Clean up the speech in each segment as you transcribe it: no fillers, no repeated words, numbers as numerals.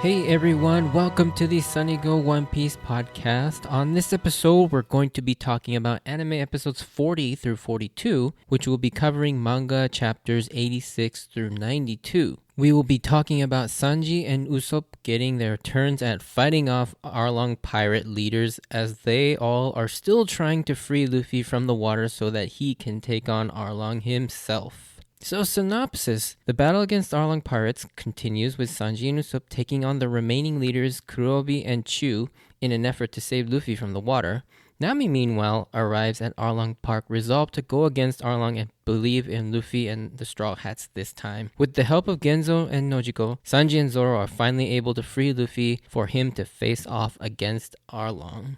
Hey everyone, welcome to the Sunny Go One Piece podcast. On this episode, we're going to be talking about anime episodes 40 through 42, which will be covering manga chapters 86 through 92. We will be talking about Sanji and Usopp getting their turns at fighting off Arlong Pirate leaders as they all are still trying to free Luffy from the water so that he can take on Arlong himself. So synopsis, the battle against Arlong Pirates continues with Sanji and Usopp taking on the remaining leaders Kurobi and Chu in an effort to save Luffy from the water. Nami meanwhile arrives at Arlong Park resolved to go against Arlong and believe in Luffy and the Straw Hats this time. With the help of Genzo and Nojiko, Sanji and Zoro are finally able to free Luffy for him to face off against Arlong.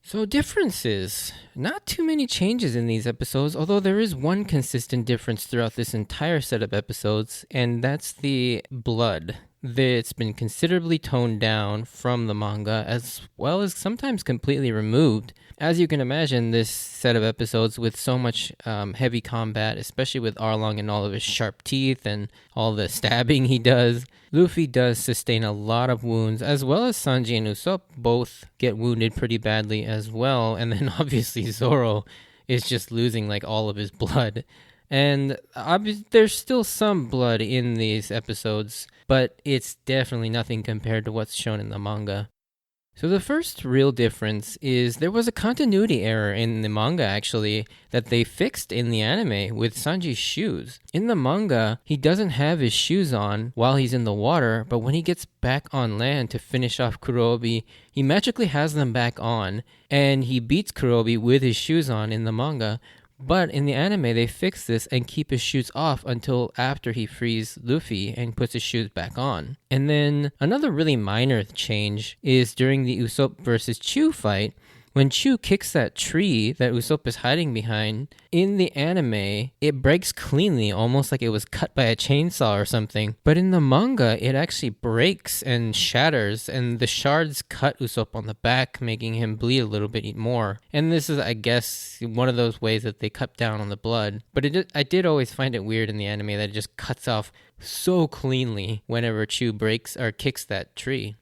So differences. Not too many changes in these episodes, although there is one consistent difference throughout this entire set of episodes, and that's the blood. It's been considerably toned down from the manga, as well as sometimes completely removed. As you can imagine, this set of episodes with so much heavy combat, especially with Arlong and all of his sharp teeth and all the stabbing he does, Luffy does sustain a lot of wounds, as well as Sanji and Usopp both get wounded pretty badly as well. And then obviously Zoro is just losing like all of his blood. And there's still some blood in these episodes, but it's definitely nothing compared to what's shown in the manga. So the first real difference is there was a continuity error in the manga actually that they fixed in the anime with Sanji's shoes. In the manga, he doesn't have his shoes on while he's in the water, but when he gets back on land to finish off Kurobi, he magically has them back on, and he beats Kurobi with his shoes on in the manga. But in the anime, they fix this and keep his shoes off until after he frees Luffy and puts his shoes back on. And then another really minor change is during the Usopp versus Chu fight. When Chu kicks that tree that Usopp is hiding behind, in the anime, it breaks cleanly, almost like it was cut by a chainsaw or something. But in the manga, it actually breaks and shatters, and the shards cut Usopp on the back, making him bleed a little bit more. And this is, I guess, one of those ways that they cut down on the blood. But I did always find it weird in the anime that it just cuts off so cleanly whenever Chu breaks or kicks that tree.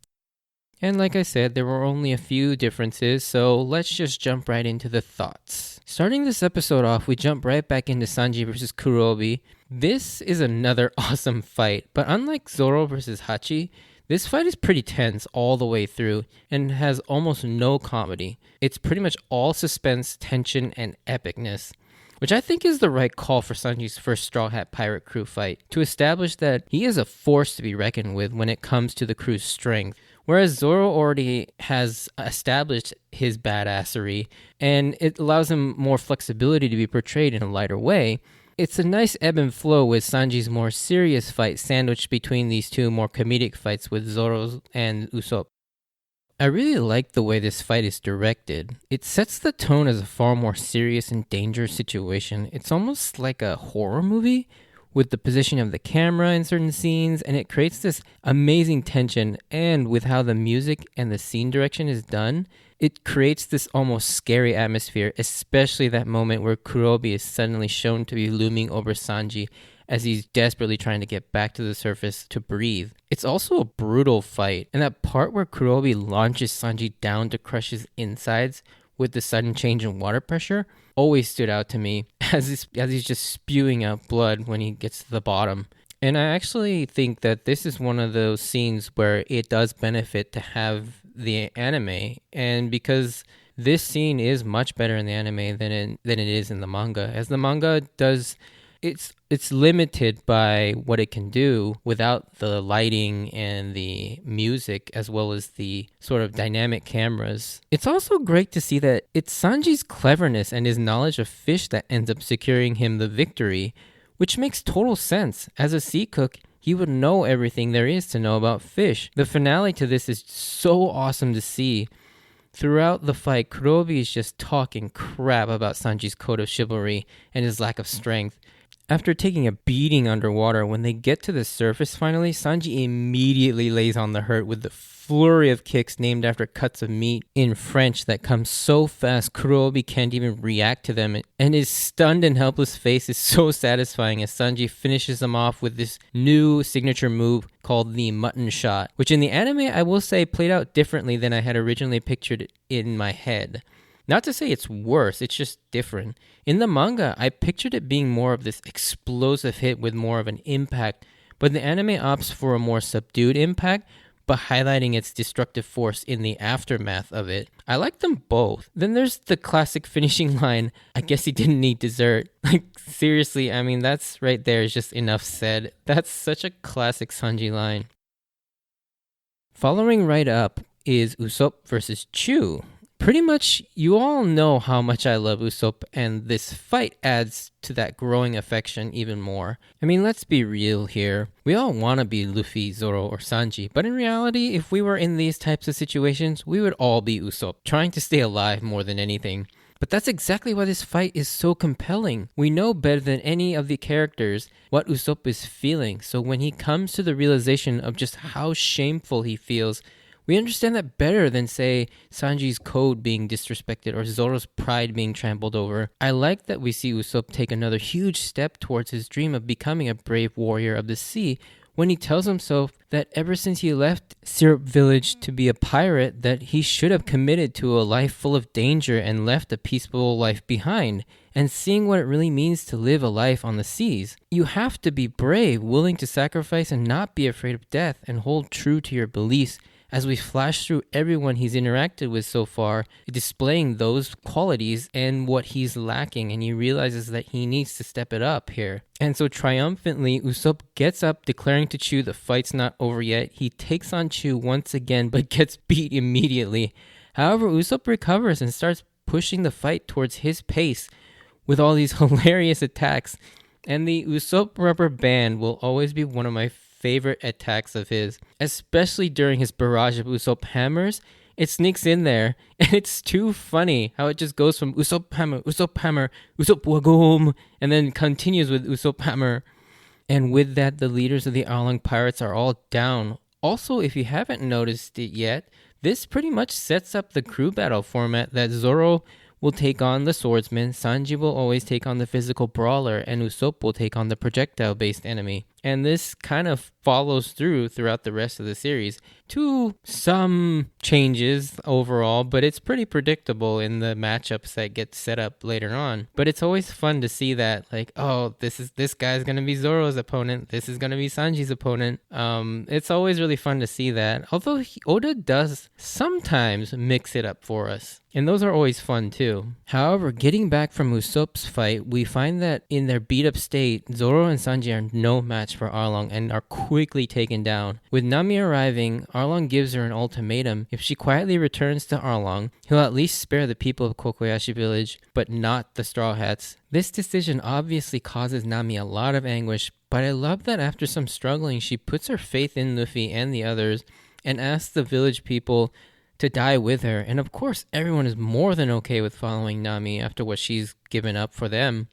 And like I said, there were only a few differences, so let's just jump right into the thoughts. Starting this episode off, we jump right back into Sanji versus Kurobi. This is another awesome fight, but unlike Zoro versus Hachi, this fight is pretty tense all the way through and has almost no comedy. It's pretty much all suspense, tension, and epicness, which I think is the right call for Sanji's first Straw Hat Pirate crew fight, to establish that he is a force to be reckoned with when it comes to the crew's strength. Whereas Zoro already has established his badassery, and it allows him more flexibility to be portrayed in a lighter way, it's a nice ebb and flow with Sanji's more serious fight sandwiched between these two more comedic fights with Zoro and Usopp. I really like the way this fight is directed. It sets the tone as a far more serious and dangerous situation. It's almost like a horror movie, with the position of the camera in certain scenes, and it creates this amazing tension, and with how the music and the scene direction is done, it creates this almost scary atmosphere, especially that moment where Kurobi is suddenly shown to be looming over Sanji as he's desperately trying to get back to the surface to breathe. It's also a brutal fight, and that part where Kurobi launches Sanji down to crush his insides with the sudden change in water pressure always stood out to me as he's just spewing out blood when he gets to the bottom. And I actually think that this is one of those scenes where it does benefit to have the anime, and because this scene is much better in the anime than it is in the manga, as the manga does. It's limited by what it can do without the lighting and the music, as well as the sort of dynamic cameras. It's also great to see that it's Sanji's cleverness and his knowledge of fish that ends up securing him the victory, which makes total sense. As a sea cook, he would know everything there is to know about fish. The finale to this is so awesome to see. Throughout the fight, Kurobi is just talking crap about Sanji's code of chivalry and his lack of strength. After taking a beating underwater, when they get to the surface finally, Sanji immediately lays on the hurt with the flurry of kicks named after cuts of meat in French that come so fast Kurobi can't even react to them, and his stunned and helpless face is so satisfying as Sanji finishes them off with this new signature move called the mutton shot, which in the anime I will say played out differently than I had originally pictured it in my head. Not to say it's worse, it's just different. In the manga, I pictured it being more of this explosive hit with more of an impact, but the anime opts for a more subdued impact, but highlighting its destructive force in the aftermath of it. I like them both. Then there's the classic finishing line, I guess he didn't need dessert. Like, seriously, I mean, that's right there is just enough said. That's such a classic Sanji line. Following right up is Usopp versus Chu. Pretty much, you all know how much I love Usopp, and this fight adds to that growing affection even more. I mean, let's be real here. We all want to be Luffy, Zoro, or Sanji, but in reality, if we were in these types of situations, we would all be Usopp, trying to stay alive more than anything. But that's exactly why this fight is so compelling. We know better than any of the characters what Usopp is feeling, so when he comes to the realization of just how shameful he feels, we understand that better than, say, Sanji's code being disrespected or Zoro's pride being trampled over. I like that we see Usopp take another huge step towards his dream of becoming a brave warrior of the sea when he tells himself that ever since he left Syrup Village to be a pirate, that he should have committed to a life full of danger and left a peaceful life behind, and seeing what it really means to live a life on the seas. You have to be brave, willing to sacrifice and not be afraid of death, and hold true to your beliefs. As we flash through everyone he's interacted with so far, displaying those qualities and what he's lacking, and he realizes that he needs to step it up here. And so triumphantly, Usopp gets up, declaring to Chu the fight's not over yet. He takes on Chu once again, but gets beat immediately. However, Usopp recovers and starts pushing the fight towards his pace with all these hilarious attacks. And the Usopp rubber band will always be one of my favorite attacks of his, especially during his barrage of Usopp hammers. It sneaks in there, and it's too funny how it just goes from Usopp hammer, Usopp wagom, and then continues with Usopp hammer. And with that, the leaders of the Arlong Pirates are all down. Also, if you haven't noticed it yet, this pretty much sets up the crew battle format that Zoro will take on the swordsman, Sanji will always take on the physical brawler, and Usopp will take on the projectile-based enemy. And this kind of follows throughout the rest of the series to some changes overall, but it's pretty predictable in the matchups that get set up later on. But it's always fun to see that, like, oh, this guy's gonna be Zoro's opponent, this is gonna be Sanji's opponent. It's always really fun to see that. Although Oda does sometimes mix it up for us, and those are always fun too. However, getting back from Usopp's fight, we find that in their beat up state, Zoro and Sanji are no match for Arlong and are quickly taken down. With Nami arriving, Arlong gives her an ultimatum. If she quietly returns to Arlong, he'll at least spare the people of Kokoyashi village, but not the Straw Hats. This decision obviously causes Nami a lot of anguish, but I love that after some struggling, she puts her faith in Luffy and the others and asks the village people to die with her. And of course, everyone is more than okay with following Nami after what she's given up for them.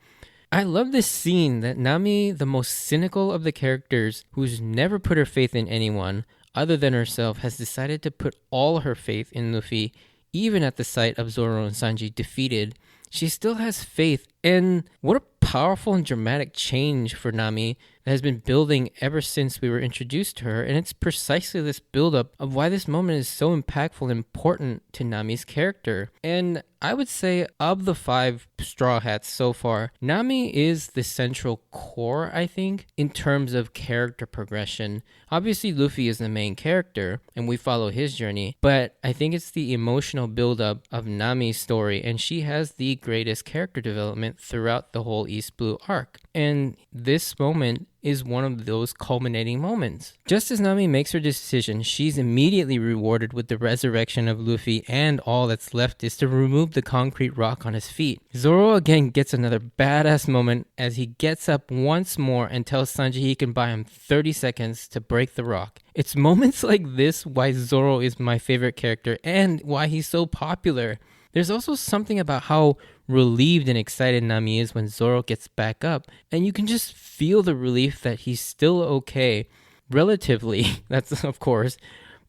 I love this scene that Nami, the most cynical of the characters, who's never put her faith in anyone other than herself, has decided to put all her faith in Luffy, even at the sight of Zoro and Sanji defeated. She still has faith, and what a powerful and dramatic change for Nami that has been building ever since we were introduced to her, and it's precisely this buildup of why this moment is so impactful and important to Nami's character. And I would say of the 5 Straw Hats so far, Nami is the central core, I think, in terms of character progression. Obviously, Luffy is the main character, and we follow his journey, but I think it's the emotional buildup of Nami's story, and she has the greatest character development throughout the whole East Blue arc. And this moment is one of those culminating moments. Just as Nami makes her decision, she's immediately rewarded with the resurrection of Luffy, and all that's left is to remove the concrete rock on his feet. Zoro again gets another badass moment as he gets up once more and tells Sanji he can buy him 30 seconds to break the rock. It's moments like this why Zoro is my favorite character and why he's so popular. There's also something about how relieved and excited Nami is when Zoro gets back up, and you can just feel the relief that he's still okay, relatively, that's of course,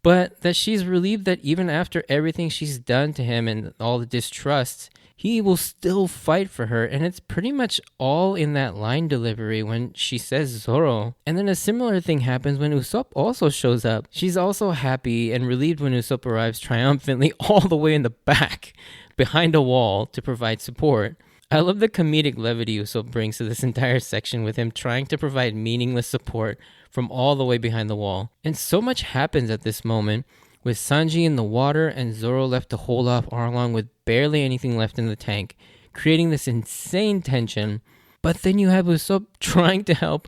but that she's relieved that even after everything she's done to him and all the distrust, he will still fight for her, and it's pretty much all in that line delivery when she says Zoro. And then a similar thing happens when Usopp also shows up. She's also happy and relieved when Usopp arrives triumphantly all the way in the back, behind a wall, to provide support. I love the comedic levity Usopp brings to this entire section with him trying to provide meaningless support from all the way behind the wall. And so much happens at this moment, with Sanji in the water and Zoro left to hold off Arlong with barely anything left in the tank, creating this insane tension. But then you have Usopp trying to help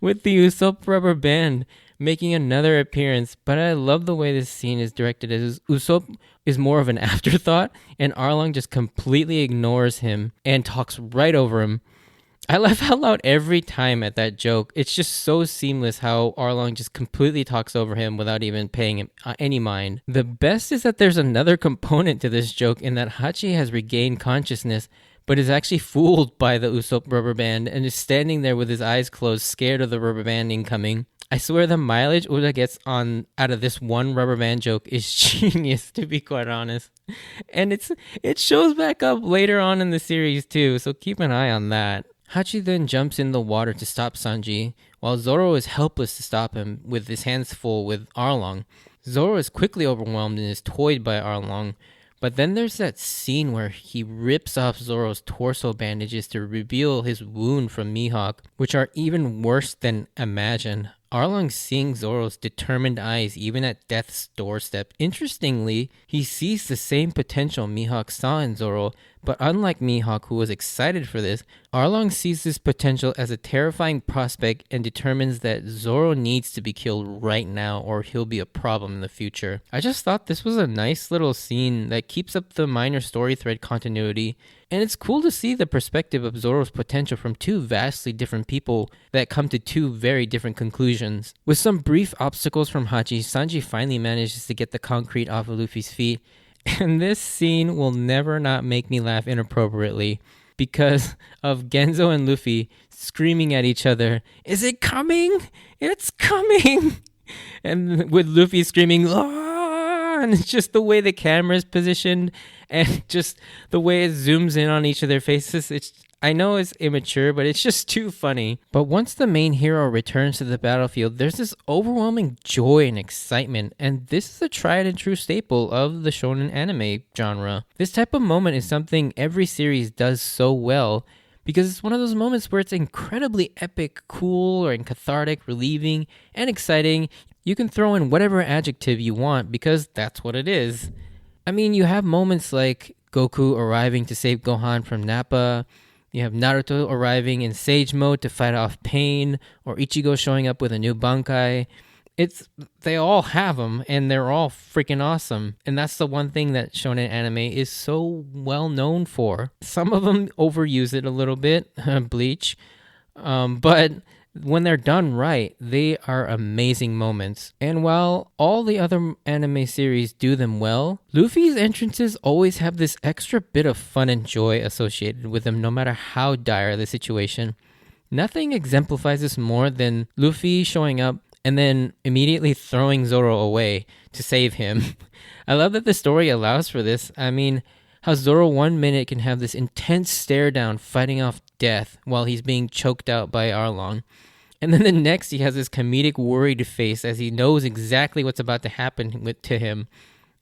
with the Usopp rubber band, making another appearance. But I love the way this scene is directed, as Usopp is more of an afterthought, and Arlong just completely ignores him and talks right over him. I laugh out loud every time at that joke. It's just so seamless how Arlong just completely talks over him without even paying him any mind. The best is that there's another component to this joke in that Hachi has regained consciousness, but is actually fooled by the Usopp rubber band and is standing there with his eyes closed, scared of the rubber band incoming. I swear the mileage Uda gets out of this one rubber band joke is genius, to be quite honest. And it shows back up later on in the series too, so keep an eye on that. Hachi then jumps in the water to stop Sanji, while Zoro is helpless to stop him with his hands full with Arlong. Zoro is quickly overwhelmed and is toyed by Arlong, but then there's that scene where he rips off Zoro's torso bandages to reveal his wound from Mihawk, which are even worse than imagined. Arlong seeing Zoro's determined eyes even at death's doorstep. Interestingly, he sees the same potential Mihawk saw in Zoro, but unlike Mihawk, who was excited for this, Arlong sees this potential as a terrifying prospect and determines that Zoro needs to be killed right now or he'll be a problem in the future. I just thought this was a nice little scene that keeps up the minor story thread continuity, and it's cool to see the perspective of Zoro's potential from two vastly different people that come to two very different conclusions. With some brief obstacles from Hachi, Sanji finally manages to get the concrete off of Luffy's feet, and this scene will never not make me laugh inappropriately because of Genzo and Luffy screaming at each other, "Is it coming? It's coming!" And with Luffy screaming, "Ah!" And it's just the way the camera is positioned and just the way it zooms in on each of their faces. I know it's immature, but it's just too funny. But once the main hero returns to the battlefield, there's this overwhelming joy and excitement, and this is a tried and true staple of the shonen anime genre. This type of moment is something every series does so well, because it's one of those moments where it's incredibly epic, cool, and cathartic, relieving, and exciting. You can throw in whatever adjective you want, because that's what it is. I mean, you have moments like Goku arriving to save Gohan from Nappa. You have Naruto arriving in Sage mode to fight off Pain, or Ichigo showing up with a new Bankai. They all have them, and they're all freaking awesome. And that's the one thing that shonen anime is so well known for. Some of them overuse it a little bit, Bleach, but when they're done right, they are amazing moments. And while all the other anime series do them well, Luffy's entrances always have this extra bit of fun and joy associated with them, no matter how dire the situation. Nothing exemplifies this more than Luffy showing up and then immediately throwing Zoro away to save him. I love that the story allows for this. I mean, how Zoro 1 minute can have this intense stare down fighting off death while he's being choked out by Arlong. And then the next he has this comedic worried face as he knows exactly what's about to happen to him.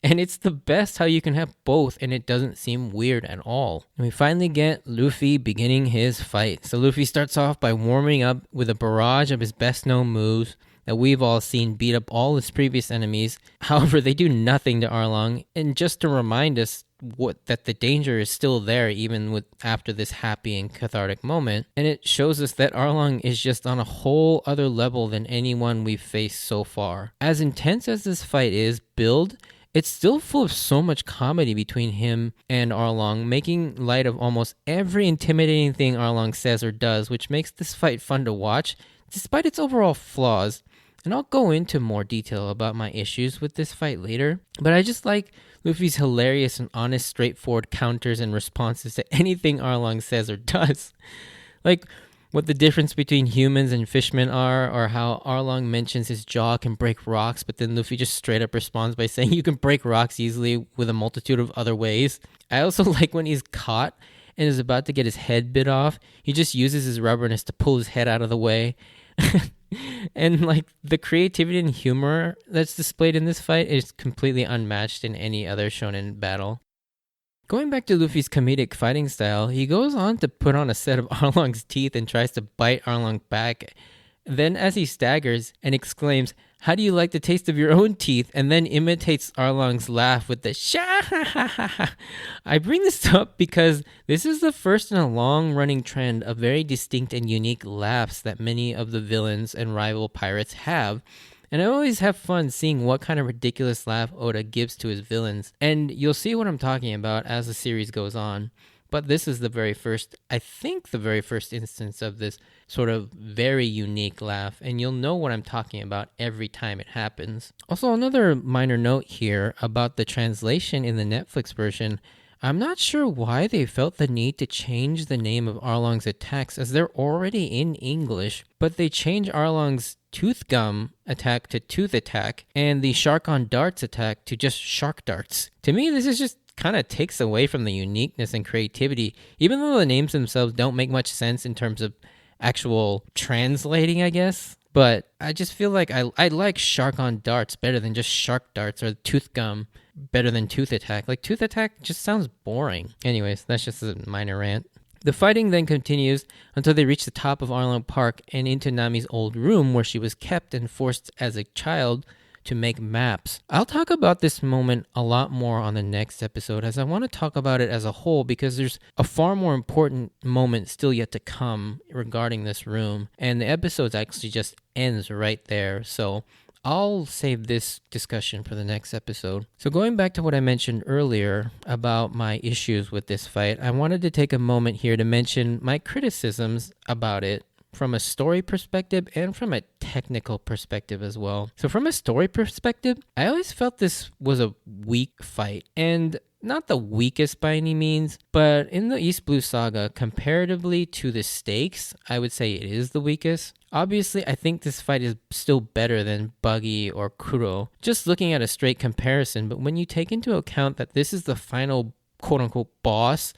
And it's the best how you can have both and it doesn't seem weird at all. And we finally get Luffy beginning his fight. So Luffy starts off by warming up with a barrage of his best known moves that we've all seen beat up all his previous enemies. However, they do nothing to Arlong. And just to remind us that the danger is still there even after this happy and cathartic moment. And it shows us that Arlong is just on a whole other level than anyone we've faced so far. As intense as this fight is, it's still full of so much comedy between him and Arlong, making light of almost every intimidating thing Arlong says or does, which makes this fight fun to watch, despite its overall flaws. And I'll go into more detail about my issues with this fight later, but I just like Luffy's hilarious and honest, straightforward counters and responses to anything Arlong says or does. Like what the difference between humans and fishmen are, or how Arlong mentions his jaw can break rocks, but then Luffy just straight up responds by saying you can break rocks easily with a multitude of other ways. I also like when he's caught and is about to get his head bit off, he just uses his rubberness to pull his head out of the way. And like the creativity and humor that's displayed in this fight is completely unmatched in any other shonen battle. Going back to Luffy's comedic fighting style, he goes on to put on a set of Arlong's teeth and tries to bite Arlong back. Then as he staggers and exclaims, "How do you like the taste of your own teeth?" and then imitates Arlong's laugh with the sha. I bring this up because this is the first in a long-running trend of very distinct and unique laughs that many of the villains and rival pirates have. And I always have fun seeing what kind of ridiculous laugh Oda gives to his villains. And you'll see what I'm talking about as the series goes on. But this is the very first instance of this sort of very unique laugh. And you'll know what I'm talking about every time it happens. Also, another minor note here about the translation in the Netflix version. I'm not sure why they felt the need to change the name of Arlong's attacks as they're already in English, but they change Arlong's tooth gum attack to tooth attack and the shark on darts attack to just shark darts. To me, this is just kind of takes away from the uniqueness and creativity, even though the names themselves don't make much sense in terms of actual translating, I guess. But I just feel like I like shark on darts better than just shark darts, or tooth gum better than tooth attack. Like tooth attack just sounds boring. Anyways, that's just a minor rant. The fighting then continues until they reach the top of Arlong Park and into Nami's old room where she was kept and forced as a child to make maps. I'll talk about this moment a lot more on the next episode, as I want to talk about it as a whole because there's a far more important moment still yet to come regarding this room, and the episode actually just ends right there. So I'll save this discussion for the next episode. So going back to what I mentioned earlier about my issues with this fight, I wanted to take a moment here to mention my criticisms about it from a story perspective and from a technical perspective as well. So from a story perspective, I always felt this was a weak fight, and not the weakest by any means, but in the East Blue Saga, comparatively to the stakes, I would say it is the weakest. Obviously, I think this fight is still better than Buggy or Kuro, just looking at a straight comparison, but when you take into account that this is the final quote-unquote boss,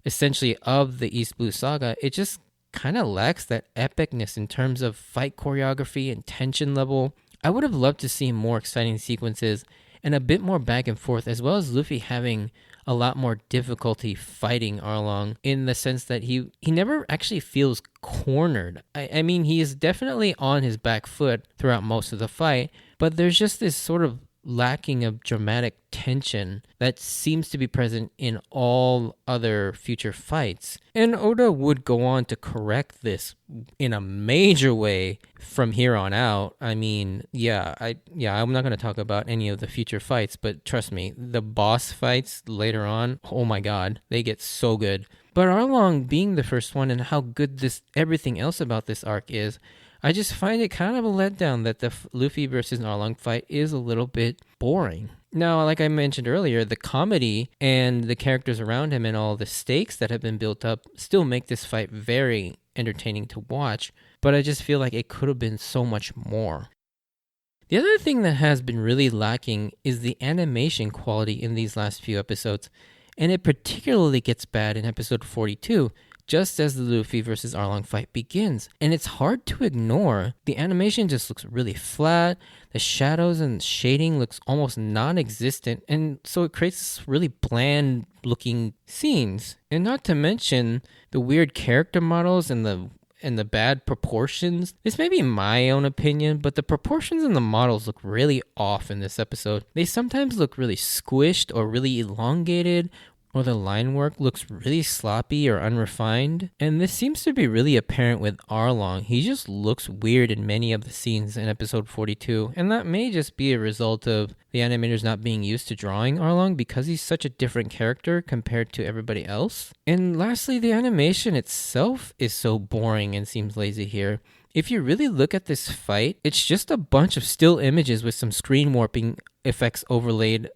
essentially, of the East Blue Saga, it just kind of lacks that epicness in terms of fight choreography and tension level. I would have loved to see more exciting sequences and a bit more back and forth, as well as Luffy having a lot more difficulty fighting Arlong, in the sense that he never actually feels cornered. I mean, he is definitely on his back foot throughout most of the fight, but there's just this sort of lacking of dramatic tension that seems to be present in all other future fights. And Oda would go on to correct this in a major way from here on out. I mean, I'm not going to talk about any of the future fights, but trust me, the boss fights later on, oh my god, they get so good. But Arlong being the first one, and how good everything else about this arc is, I just find it kind of a letdown that the Luffy versus Arlong fight is a little bit boring. Now, like I mentioned earlier, the comedy and the characters around him and all the stakes that have been built up still make this fight very entertaining to watch, but I just feel like it could have been so much more. The other thing that has been really lacking is the animation quality in these last few episodes, and it particularly gets bad in episode 42, just as the Luffy versus Arlong fight begins. And it's hard to ignore. The animation just looks really flat, the shadows and shading looks almost non-existent, and so it creates really bland looking scenes. And not to mention the weird character models and the bad proportions. This may be my own opinion, but the proportions in the models look really off in this episode. They sometimes look really squished or really elongated, or the line work looks really sloppy or unrefined. And this seems to be really apparent with Arlong. He just looks weird in many of the scenes in episode 42, and that may just be a result of the animators not being used to drawing Arlong because he's such a different character compared to everybody else. And lastly, the animation itself is so boring and seems lazy here. if you really look at this fight, it's just a bunch of still images with some screen warping effects overlaid,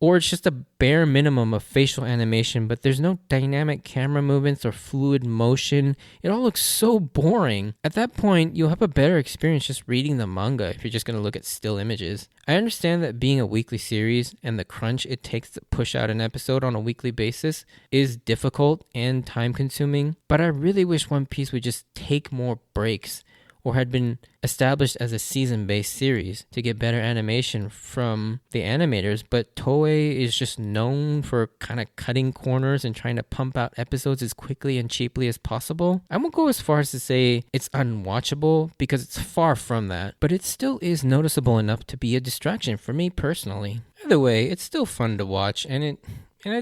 or it's just a bare minimum of facial animation, but there's no dynamic camera movements or fluid motion. It all looks so boring. At that point, you'll have a better experience just reading the manga if you're just going to look at still images. I understand that being a weekly series and the crunch it takes to push out an episode on a weekly basis is difficult and time-consuming, but I really wish One Piece would just take more breaks or had been established as a season-based series to get better animation from the animators, but Toei is just known for kind of cutting corners and trying to pump out episodes as quickly and cheaply as possible. I won't go as far as to say it's unwatchable, because it's far from that, but it still is noticeable enough to be a distraction for me personally. Either way, it's still fun to watch, and it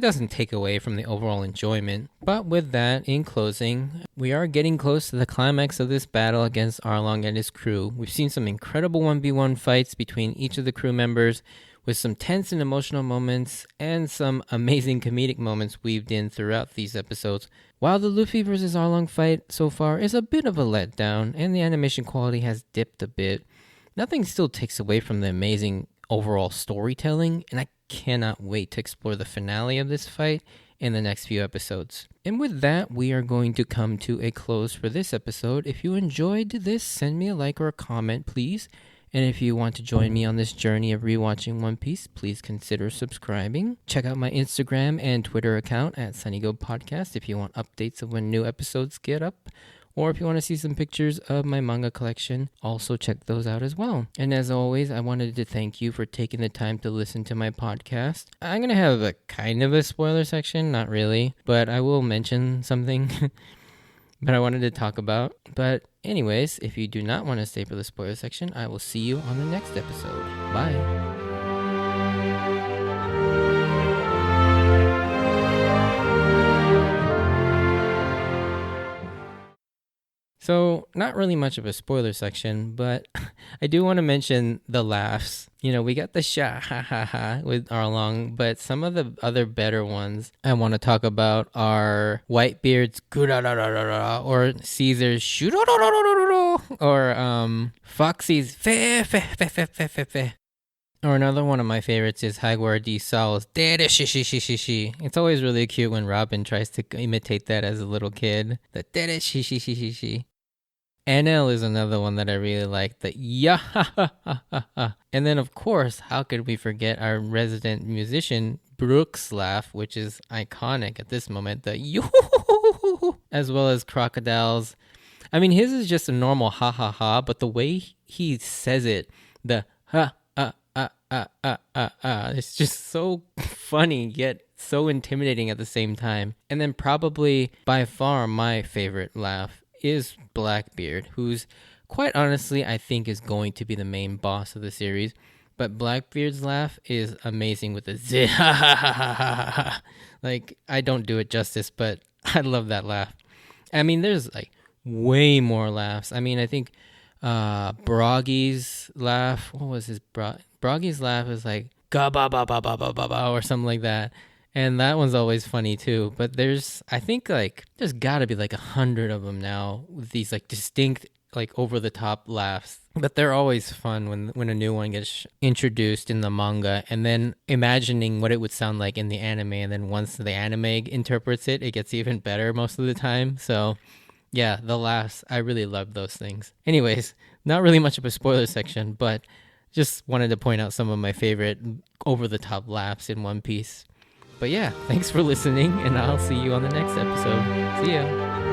doesn't take away from the overall enjoyment. But with that, in closing, we are getting close to the climax of this battle against Arlong and his crew. We've seen some incredible 1v1 fights between each of the crew members, with some tense and emotional moments and some amazing comedic moments weaved in throughout these episodes. While the Luffy versus Arlong fight so far is a bit of a letdown and the animation quality has dipped a bit, nothing still takes away from the amazing overall storytelling, and I cannot wait to explore the finale of this fight in the next few episodes. And with that, we are going to come to a close for this episode. If you enjoyed this, send me a like or a comment, please. And if you want to join me on this journey of rewatching One Piece, please consider subscribing. Check out my Instagram and Twitter account at SunnyGo Podcast if you want updates of when new episodes get up. Or if you want to see some pictures of my manga collection, also check those out as well. And as always, I wanted to thank you for taking the time to listen to my podcast. I'm going to have a kind of a spoiler section, not really, but I will mention something that I wanted to talk about. But anyways, if you do not want to stay for the spoiler section, I will see you on the next episode. Bye. So, not really much of a spoiler section, but I do want to mention the laughs. You know, we got the sha ha ha ha with Arlong, but some of the other better ones I want to talk about are Whitebeard's gura or Caesar's shoo or Foxy's fe fe fe fe fe fe fe. Or another one of my favorites is Hagwar D. Sal's dada shi shi shi shi shi. It's always really cute when Robin tries to imitate that as a little kid. The dada shi shi shi shi shi. NL is another one that I really like. The ya ha ha ha ha ha. And then of course, how could we forget our resident musician Brooks' laugh, which is iconic at this moment. The yo, as well as Crocodile's. I mean, his is just a normal ha ha ha, but the way he says it, the ha. It's just so funny, yet so intimidating at the same time. And then probably by far my favorite laugh is Blackbeard, who's quite honestly I think is going to be the main boss of the series. But Blackbeard's laugh is amazing with the zi ha ha ha ha ha ha. Like, I don't do it justice, but I love that laugh. I mean, there's like way more laughs. I mean, I think Broggy's laugh, what was his Broggy's laugh is like ga ba ba ba ba ba ba ba or something like that, and that one's always funny too. But I think like there's got to be like 100 of them now with these like distinct like over the top laughs. But they're always fun when a new one gets introduced in the manga, and then imagining what it would sound like in the anime, and then once the anime interprets it, it gets even better most of the time. So yeah, the laughs, I really love those things. Anyways, not really much of a spoiler section, but just wanted to point out some of my favorite over-the-top laughs in One Piece. But yeah, thanks for listening, and I'll see you on the next episode. See ya!